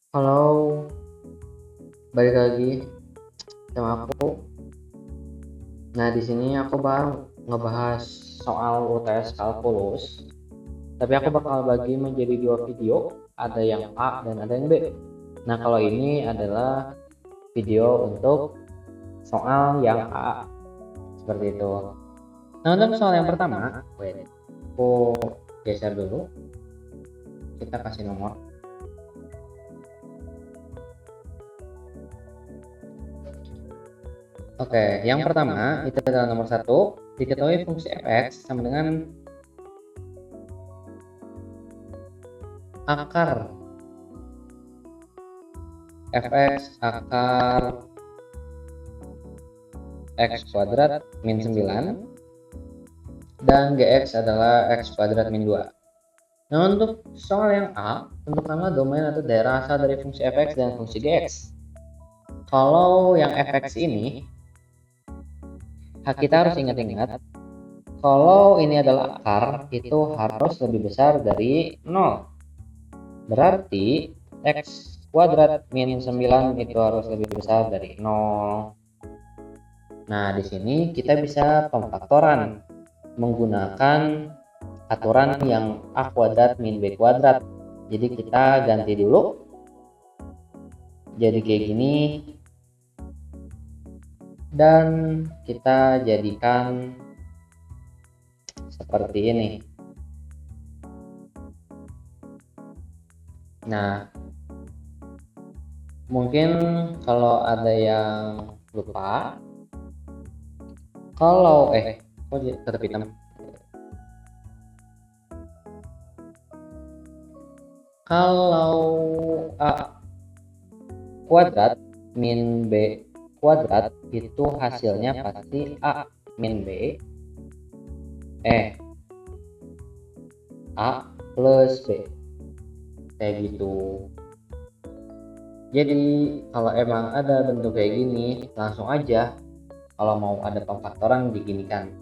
Halo, balik lagi sama aku. Nah, di sini aku baru ngebahas soal UTS kalkulus, tapi aku bakal bagi menjadi dua video, ada yang A dan ada yang B. Nah, kalau ini adalah video untuk soal yang A, seperti itu. Nah, untuk soal yang pertama, aku geser dulu, kita kasih nomor. Oke, yang pertama itu adalah nomor 1. Diketahui fungsi fx sama dengan akar fx akar x kuadrat min 9 dan gx adalah x kuadrat min 2. Nah, untuk soal yang A, tentukanlah domain atau daerah asal dari fungsi fx dan fungsi gx. Kalau yang fx ini, kita harus ingat-ingat kalau ini adalah akar, itu harus lebih besar dari 0. Berarti x kuadrat min 9 itu harus lebih besar dari 0. Nah, di sini kita bisa pemfaktoran menggunakan aturan yang a kuadrat min b kuadrat. Jadi kita ganti dulu jadi kayak gini dan kita jadikan seperti ini. Nah, mungkin kalau ada yang lupa, kalau kok tetap hitam. Kalau a kuadrat min b kuadrat itu hasilnya pasti a min b a plus b, kayak gitu. Jadi kalau emang ada bentuk kayak gini, langsung aja kalau mau ada pemfaktoran diginikan.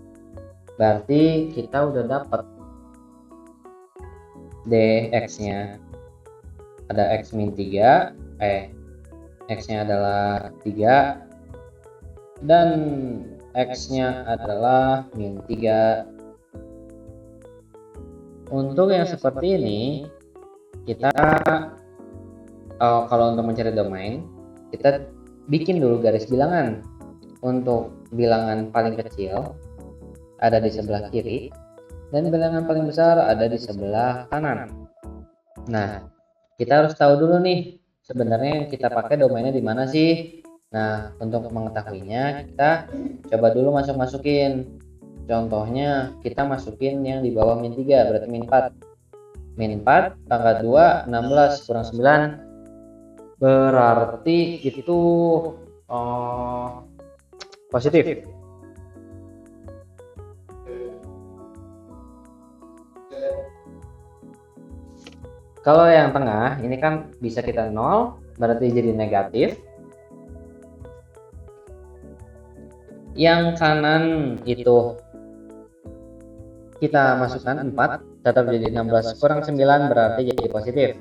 Berarti kita udah dapat dx-nya ada x min 3, x-nya adalah 3 dan x-nya adalah min 3. Untuk yang seperti ini, kita kalau untuk mencari domain, kita bikin dulu garis bilangan. Untuk bilangan paling kecil ada di sebelah kiri dan bilangan paling besar ada di sebelah kanan. Nah, kita harus tahu dulu nih sebenarnya yang kita pakai domainnya di mana sih. Nah, untuk mengetahuinya kita coba dulu masukin. Contohnya kita masukin yang di bawah min 3, berarti min 4. Min 4 pangkat 2 16 kurang 9 berarti itu positif. Kalau yang tengah ini kan bisa kita 0, berarti jadi negatif. Yang kanan itu kita masukkan 4, tetap jadi 16 kurang 9 berarti jadi positif.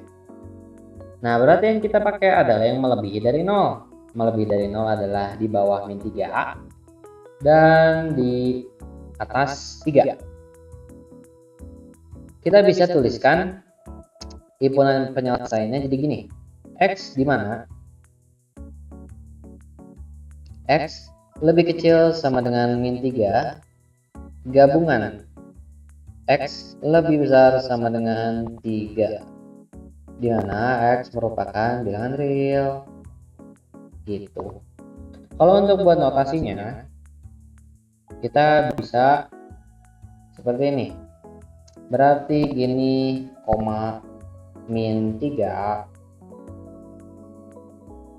Nah, berarti yang kita pakai adalah yang melebihi dari 0. Melebihi dari 0 adalah di bawah min 3 dan di atas 3. Kita bisa tuliskan himpunan penyelesaiannya jadi gini. X di mana X lebih kecil sama dengan min 3 gabungan X lebih besar sama dengan 3, di mana X merupakan bilangan real gitu. Kalau untuk buat notasinya kita bisa seperti ini, berarti gini, koma min 3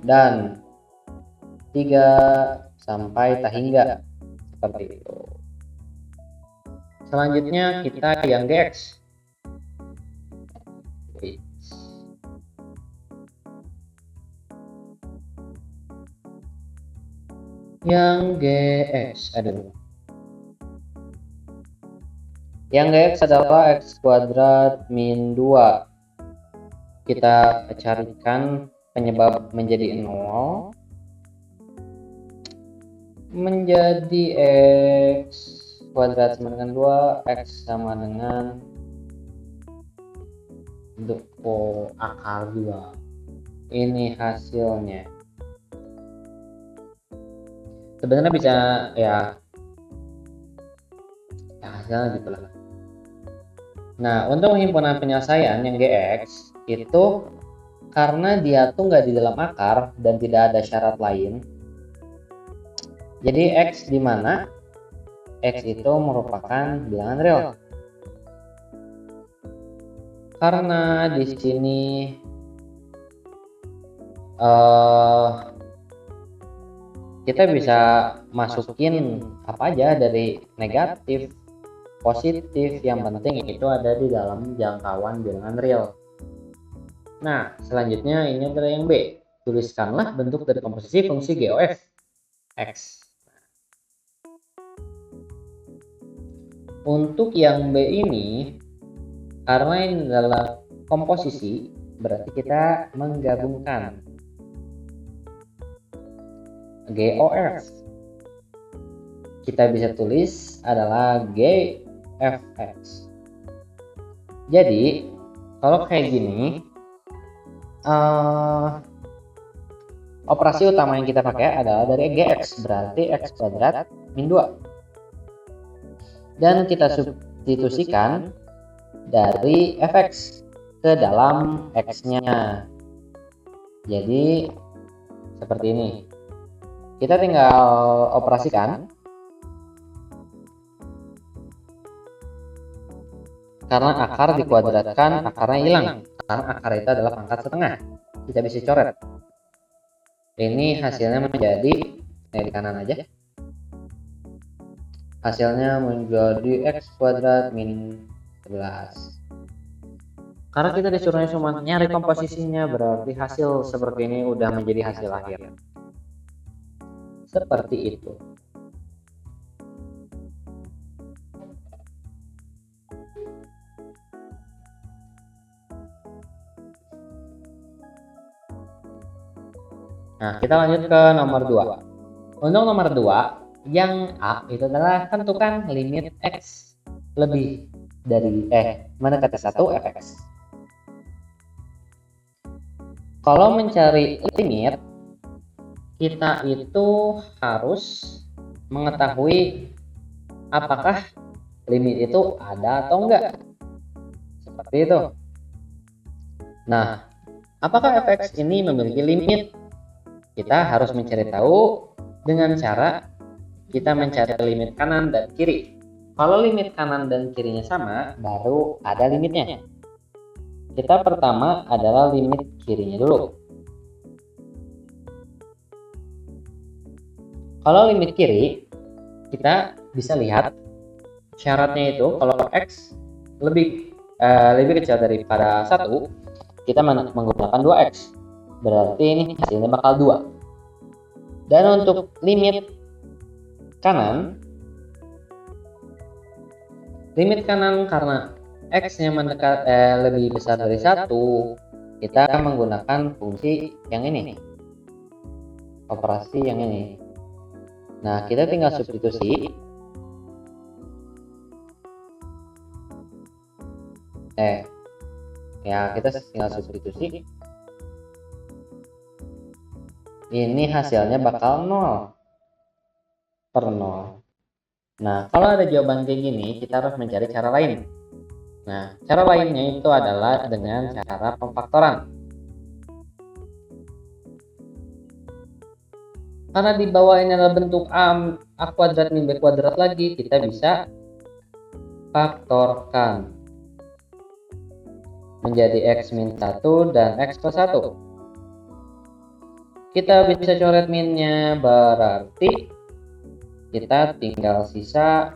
dan 3 sampai tak hingga, seperti itu. Selanjutnya kita yang gx. Yang gx, yang gx adalah x kuadrat min 2. Kita carikan penyebab menjadi 0 menjadi X kuadrat sama dengan 2, X sama dengan akar 2. Ini hasilnya. Sebenarnya bisa ya hasilnya gitulah. Nah, untuk himpunan penyelesaian yang GX itu karena dia tuh nggak di dalam akar dan tidak ada syarat lain, jadi X di mana X itu merupakan bilangan real. Karena di sini kita bisa masukin apa aja dari negatif, positif, yang penting itu ada di dalam jangkauan bilangan real. Nah, selanjutnya ini adalah yang B. Tuliskanlah bentuk dari komposisi fungsi GOF X. Untuk yang B ini, karena ini adalah komposisi, berarti kita menggabungkan GOF. Kita bisa tulis adalah GFX. Jadi, kalau kayak gini, operasi utama yang kita pakai adalah dari GX, berarti X kuadrat min 2. Dan kita substitusikan dari fx ke dalam x-nya. Jadi seperti ini. Kita tinggal operasikan. Karena akar dikuadratkan, akarnya hilang. Karena akar itu adalah pangkat setengah. Kita bisa coret. Ini hasilnya menjadi, di kanan aja. Hasilnya menjadi x kuadrat min 11. Karena kita disuruhnya cuma nyari komposisinya, berarti hasil seperti ini udah menjadi hasil akhir. Seperti itu. Nah, kita lanjut ke nomor 2. Untuk nomor 2, yang A itu adalah tentukan limit X lebih dari mendekati 1 fx. Kalau mencari limit, kita itu harus mengetahui apakah limit itu ada atau enggak. Seperti itu. Nah, apakah fx ini memiliki limit? Kita harus mencari tahu dengan cara kita mencari limit kanan dan kiri. Kalau limit kanan dan kirinya sama, baru ada limitnya. Kita pertama adalah limit kirinya dulu. Kalau limit kiri, kita bisa lihat syaratnya itu kalau x lebih kecil daripada 1, kita menggunakan 2x. Berarti ini hasilnya bakal 2. Dan untuk limit kanan karena x-nya mendekat lebih besar dari 1, kita akan menggunakan fungsi yang ini, operasi yang ini. Nah, kita tinggal substitusi kita tinggal substitusi. Ini hasilnya bakal 0 per 0. Nah, kalau ada jawaban kayak gini, kita harus mencari cara lain. Nah, cara lainnya itu adalah dengan cara pemfaktoran. Karena di bawah ini adalah bentuk A kuadrat min B kuadrat lagi, kita bisa faktorkan menjadi X min 1 dan X plus 1. Kita bisa coret minnya, berarti kita tinggal sisa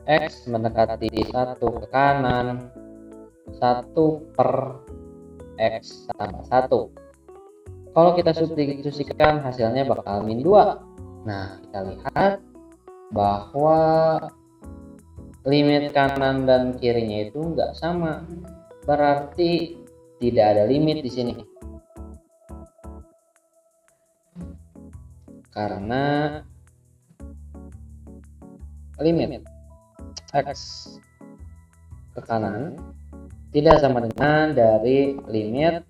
X mendekati 1 ke kanan, 1 per X tambah 1. Kalau kita substitusikan, hasilnya bakal min 2. Nah, kita lihat bahwa limit kanan dan kirinya itu nggak sama. berarti tidak ada limit di sini. Karena limit X ke kanan tidak sama dengan dari limit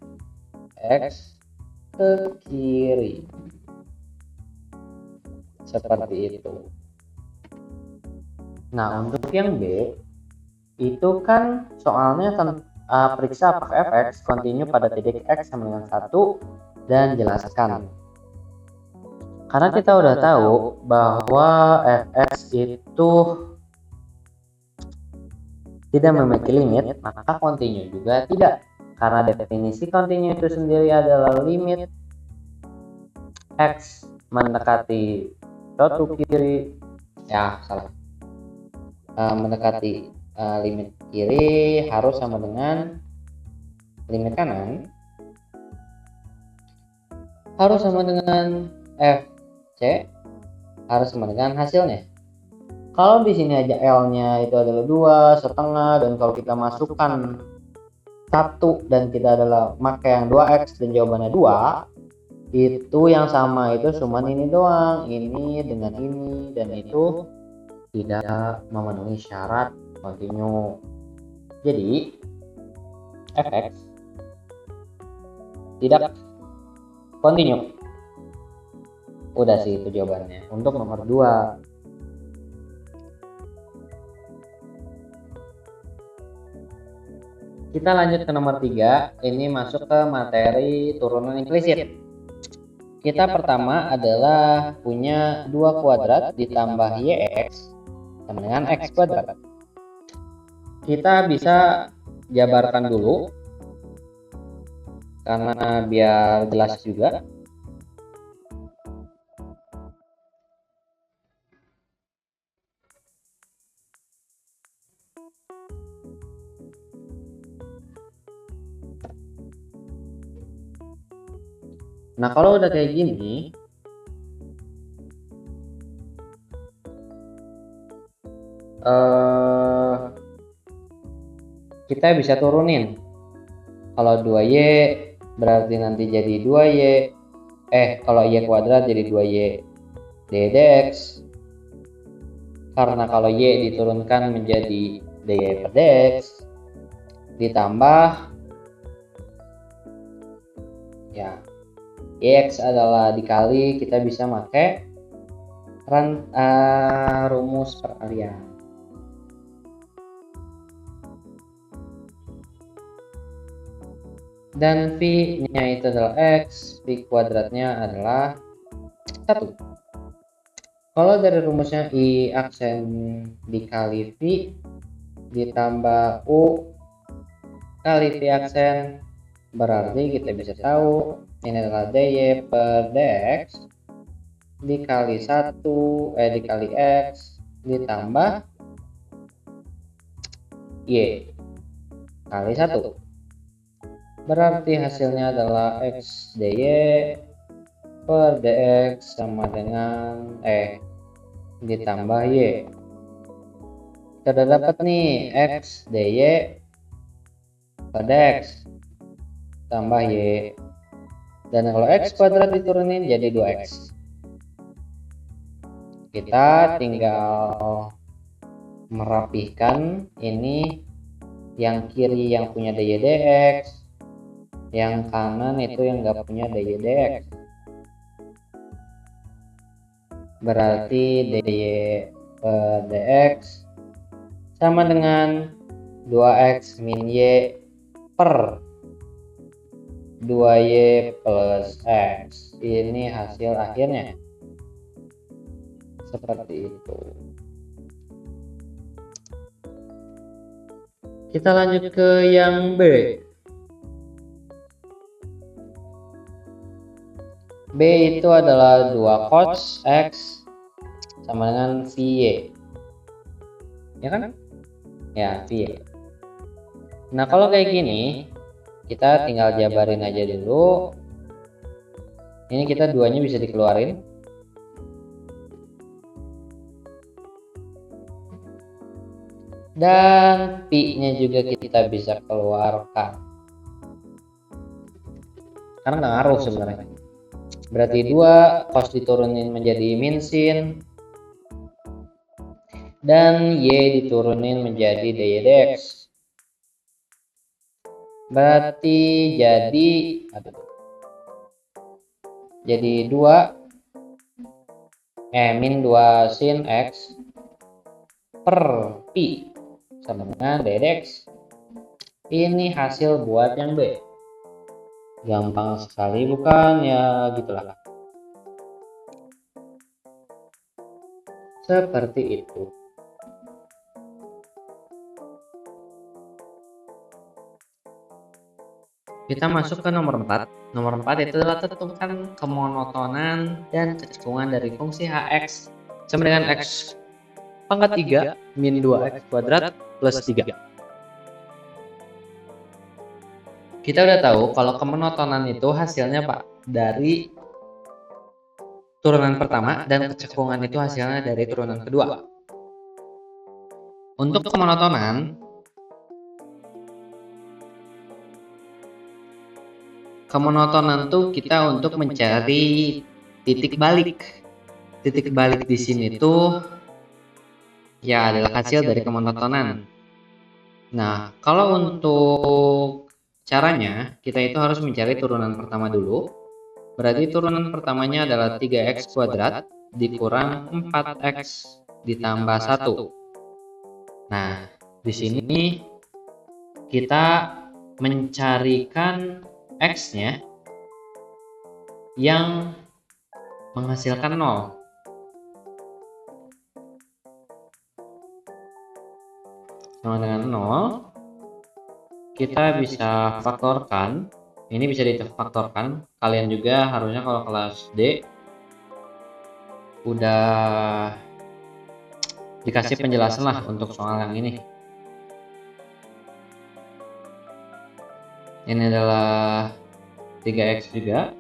X ke kiri. Seperti itu. Nah, untuk yang B itu kan soalnya periksa apakah fx kontinu pada titik x sama dengan 1 dan jelaskan. Karena kita udah tahu bahwa fx itu tidak memiliki limit, maka kontinu juga tidak. Karena definisi kontinu itu sendiri adalah limit x mendekati suatu kiri, mendekati limit kiri harus sama dengan limit kanan, harus sama dengan fc, harus sama dengan hasilnya. Kalau di sini aja L-nya itu adalah 2,5, dan kalau kita masukkan 1 dan kita adalah pakai yang 2x dan jawabannya 2, itu yang sama itu cuma ini doang, ini dengan ini, dan itu tidak memenuhi syarat kontinu. Jadi fx tidak kontinu. Udah sih itu jawabannya untuk nomor 2. Kita lanjut ke nomor 3. Ini masuk ke materi turunan implisit. Kita pertama adalah punya 2 kuadrat ditambah yx sama dengan x kuadrat. Kita bisa jabarkan dulu karena biar jelas juga. Nah, kalau udah kayak gini, kita bisa turunin. Kalau 2y berarti nanti jadi 2y, kalau y kuadrat jadi 2y dx. Karena kalau y diturunkan menjadi dy per dx, ditambah ya x adalah dikali, kita bisa pakai rumus perkalian. Dan v-nya itu adalah x, v kuadratnya adalah 1. Kalau dari rumusnya i aksen dikali v ditambah u kali v aksen, berarti kita bisa tahu ini adalah dy per dx dikali 1 dikali x ditambah y kali 1. Berarti hasilnya adalah x dy per dx sama dengan ditambah y. Kita udah dapat nih x dy per dx tambah y, dan kalau x kuadrat diturunin jadi 2x. Kita tinggal merapihkan ini, yang kiri yang punya dy dx, yang kanan itu yang nggak punya dy dx. Berarti dy per dx sama dengan 2x min y per 2y plus x. Ini hasil akhirnya. Seperti itu. Kita lanjut ke yang B. B itu adalah 2 cos x sama dengan vy. Ya kan? Ya, vy. Nah, kalau kayak gini, kita tinggal jabarin aja dulu. Ini kita duanya bisa dikeluarin. dan pi-nya juga kita bisa keluarkan karena nggak ngaruh sebenarnya. Berarti 2 cos diturunin menjadi min sin dan y diturunin menjadi dy dx. Berarti jadi 2 min 2 sin x per pi sama dengan dy dx. Ini hasil buat yang B. Gampang sekali bukan? Ya gitulah. Seperti itu. Kita masuk ke nomor 4. Nomor 4 itu adalah tentukan kemonotonan dan kecekungan dari fungsi hx sama dengan x pangkat 3 min 2x kuadrat plus 3. Kita udah tahu kalau kemonotonan itu hasilnya Pak dari turunan pertama dan kecekungan itu hasilnya dari turunan kedua. Untuk kemonotonan tuh kita untuk mencari titik balik. Titik balik di sini tuh ya adalah hasil dari kemonotonan. Nah, kalau untuk caranya kita itu harus mencari turunan pertama dulu. Berarti turunan pertamanya adalah 3x kuadrat dikurang 4x ditambah 1. Nah, di sini kita mencarikan x-nya yang menghasilkan 0. Sama dengan 0, kita bisa faktorkan. Ini bisa difaktorkan. Kalian juga harusnya kalau kelas D udah dikasih penjelasan lah untuk soal yang ini. Ini adalah 3x juga.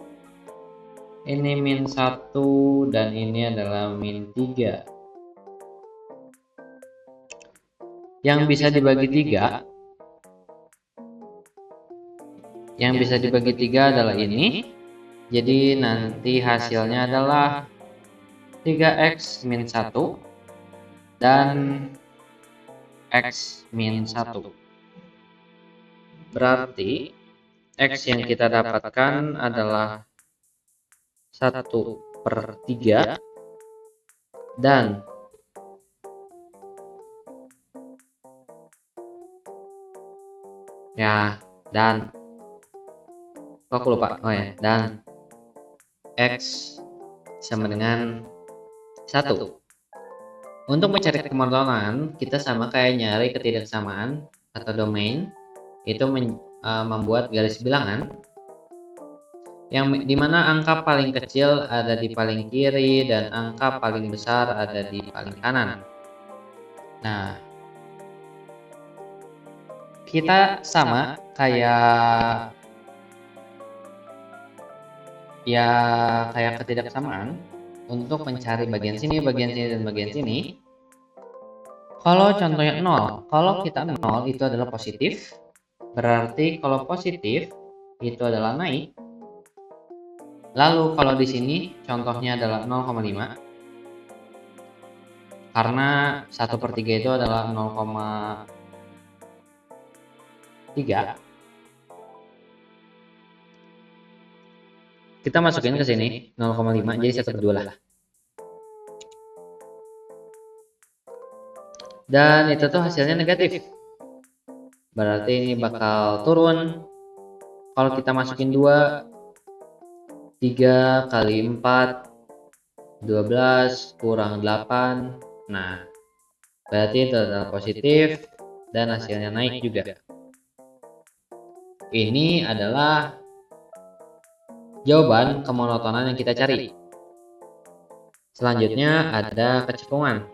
Ini min 1 dan ini adalah min 3. Yang bisa dibagi 3 adalah ini. Jadi nanti hasilnya adalah 3x min 1 dan x min 1. Berarti x yang kita dapatkan adalah 1/3 dan aku lupa. Dan x sama dengan 1. Untuk mencari kemonotonan, kita sama kayak nyari ketidaksamaan atau domain, itu membuat garis bilangan yang dimana angka paling kecil ada di paling kiri dan angka paling besar ada di paling kanan. Nah, kita sama kayak ketidaksamaan untuk mencari bagian sini, dan bagian sini. Kalau contohnya 0, kalau kita 0 itu adalah positif, berarti kalau positif itu adalah naik. Lalu kalau di sini contohnya adalah 0,5, karena 1/3 itu adalah 0,3. Kita masukin ke sini 0,5 jadi 1/2 lah. Dan itu tuh hasilnya negatif. Berarti ini bakal turun. Kalau kita masukin 2, 3 kali 4, 12 kurang 8. Nah, berarti itu adalah positif dan hasilnya naik juga. Ini adalah jawaban kemonotonan yang kita cari. Selanjutnya ada kecekungan.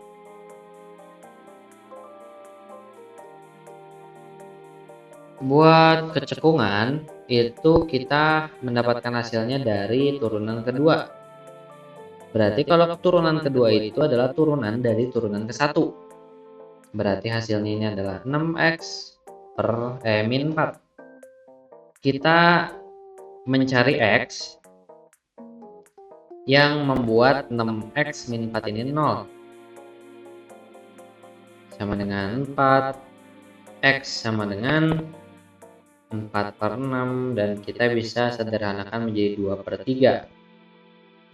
Buat kecekungan itu kita mendapatkan hasilnya dari turunan kedua. Berarti kalau turunan kedua itu adalah turunan dari turunan ke-1. berarti hasilnya ini adalah 6x min 4. Kita mencari x yang membuat 6x min 4 ini 0, sama dengan 4, x sama dengan 4/6, dan kita bisa sederhanakan menjadi 2/3.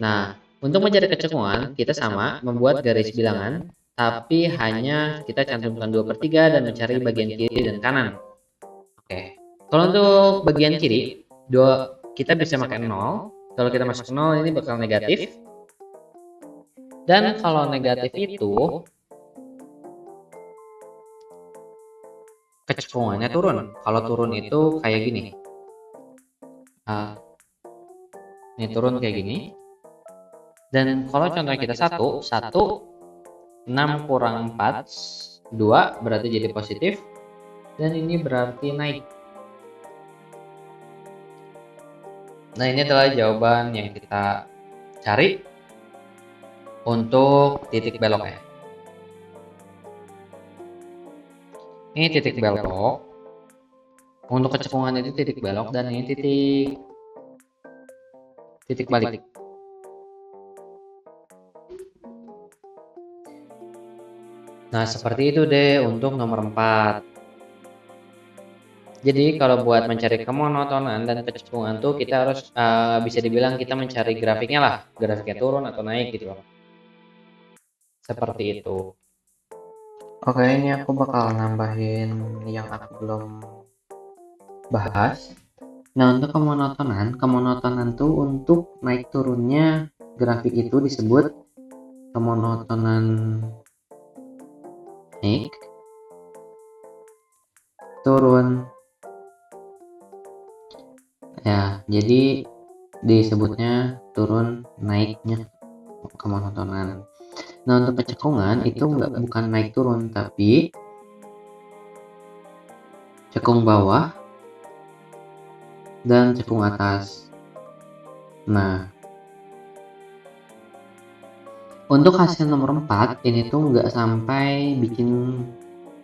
Nah, untuk mencari kecekungan, kita sama membuat garis bilangan, tapi hanya kita cantumkan 2/3 dan mencari bagian kiri dan kanan. Oke. Kalau untuk bagian kiri, kita bisa pakai 0. Kalau kita masuk 0, ini bakal negatif. Dan kalau negatif itu, kecekungannya turun. Kalau turun itu kayak gini. Ini turun kayak gini. Dan kalau contohnya kita 1, 6 kurang 4, 2 berarti jadi positif. Dan ini berarti naik. Nah, ini adalah jawaban yang kita cari untuk titik beloknya. Ini titik belok. Untuk kecekungan itu titik belok, dan ini titik balik. Nah, seperti itu deh untuk nomor 4. Jadi kalau buat mencari kemonotonan dan kecekungan tuh kita harus bisa dibilang kita mencari grafiknya lah, grafiknya turun atau naik gitu loh. Seperti itu. Oke, ini aku bakal nambahin yang aku belum bahas. Nah, untuk kemonotonan tuh untuk naik turunnya grafik itu disebut kemonotonan naik turun. Ya, jadi disebutnya turun naiknya kemonotonan. Nah, untuk kecekungan itu bukan naik turun, tapi cekung bawah dan cekung atas. Nah, untuk hasil nomor 4 ini tuh nggak sampai bikin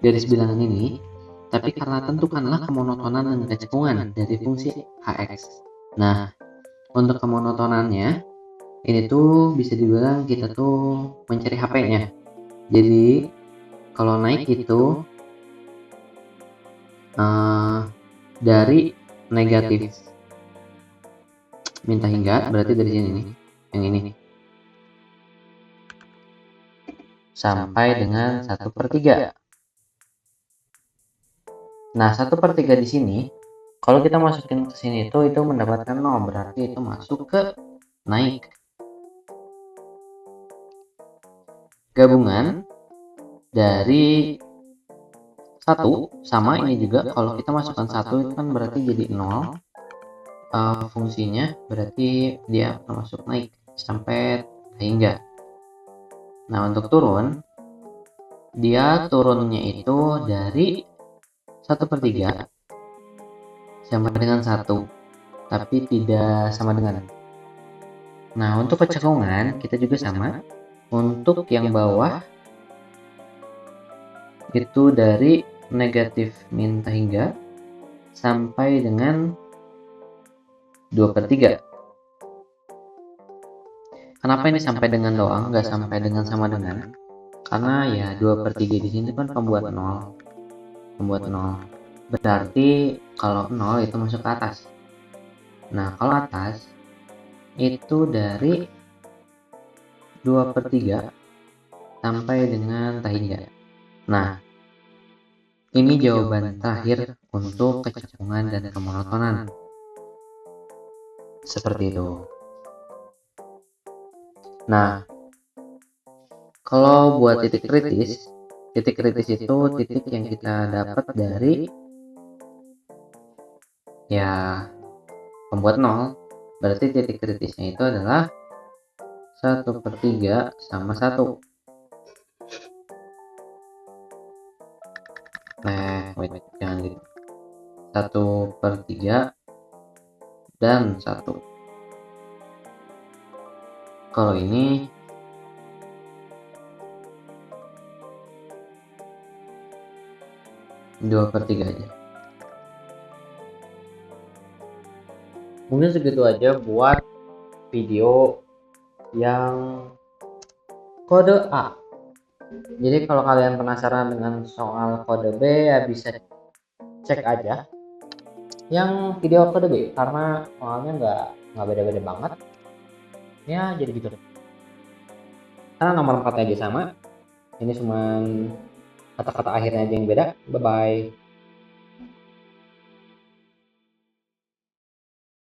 garis bilangan ini, tapi karena tentukanlah kemonotonan dan kecekungan dari fungsi hx. Nah, untuk kemonotonannya ini tuh bisa dibilang kita tuh mencari HP-nya. Jadi kalau naik itu dari negatif minta hingga, berarti dari sini nih, yang ini sampai dengan 1/3. Nah, 1/3 di sini, kalau kita masukin ke sini itu mendapatkan 0, berarti itu masuk ke naik. Gabungan dari 1 sama ini juga, kalau kita masukkan 1 itu kan berarti jadi 0. Fungsinya berarti dia masuk naik sampai hingga. Nah, untuk turun, dia turunnya itu dari 1/3 sama dengan 1, tapi tidak sama dengan. Nah, untuk kecekungan kita juga sama. Untuk yang bawah itu dari negatif minta hingga sampai dengan 2/3. Kenapa ini sampai dengan doang, nggak sampai dengan sama dengan? Karena ya 2/3 di sini kan pembuat 0. Berarti kalau 0 itu masuk ke atas. Nah, kalau atas itu dari 2/3 sampai dengan tak hingga. Nah, ini jawaban terakhir untuk kecekungan dan kemonotonan. Seperti itu. Nah, kalau buat titik kritis itu titik yang kita dapat dari ya pembuat 0. Berarti titik kritisnya itu adalah 1/3 sama 1. Jangan gitu. 1/3 dan 1. Kalau ini 2/3 aja. Mungkin segitu aja buat video yang kode A. Jadi kalau kalian penasaran dengan soal kode B ya bisa cek aja yang video kode B, karena soalnya nggak beda-beda banget ya, jadi gitu deh. Karena nomor 4 aja sama, ini cuman kata-kata akhirnya aja yang beda. Bye bye.